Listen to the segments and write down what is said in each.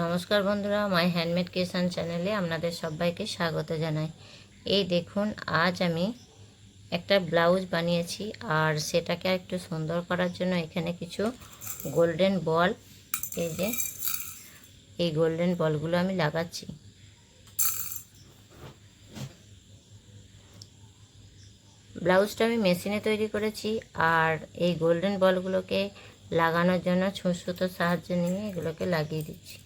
নমস্কার বন্ধুরা, মাই handmade creation চ্যানেলে আপনাদের সবাইকে স্বাগত জানাই। এই দেখুন, আজ আমি একটা ব্লাউজ বানিয়েছি, আর সেটাকে একটু সুন্দর করার জন্য এখানে কিছু গোল্ডেন বল, এই যে এই গোল্ডেন বলগুলো আমি লাগাচ্ছি। ব্লাউজটা আমি মেশিনে তৈরি করেছি, আর এই গোল্ডেন বলগুলোকে লাগানোর জন্য ছুঁচ সুতোর সাহায্য নিয়ে এগুলোকে লাগিয়ে দিচ্ছি।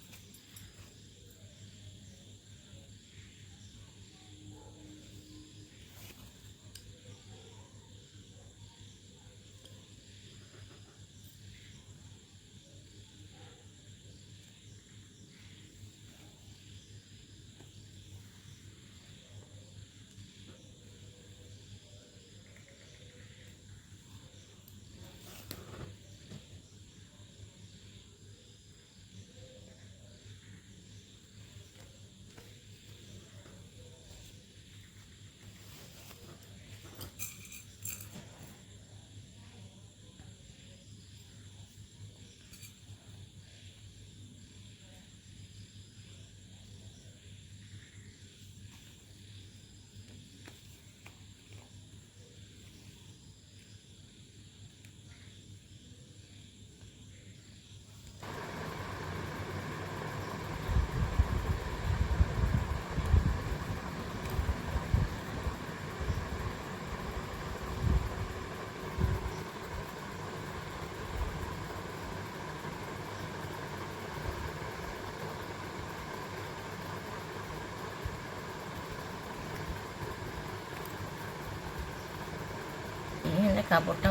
এখানে কাপড়টা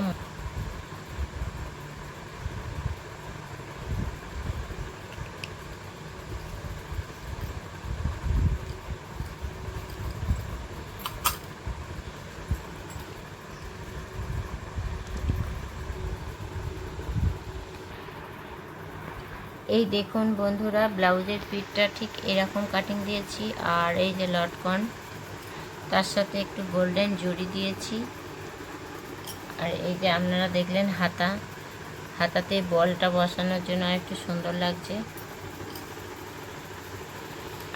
এই দেখুন বন্ধুরা, ব্লাউজের পিঠটা ঠিক এরকম কাটিং দিয়েছি, আর এই যে লটকন, তার সাথে একটু গোল্ডেন জড়ি দিয়েছি। আর এই যে আপনারা দেখলেন হাতাতে বলটা বসানোর জন্য একটু সুন্দর লাগছে।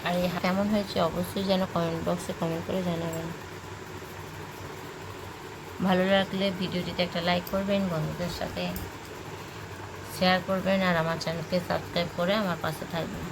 আর এই কেমন হয়েছে অবশ্যই যেন কমেন্ট বক্সে কমেন্ট করে জানাবেন। ভালো লাগলে ভিডিওটিতে একটা লাইক করবেন, বন্ধুদের সাথে শেয়ার করবেন, আর আমার চ্যানেলকে সাবস্ক্রাইব করে আমার পাশে থাকবেন।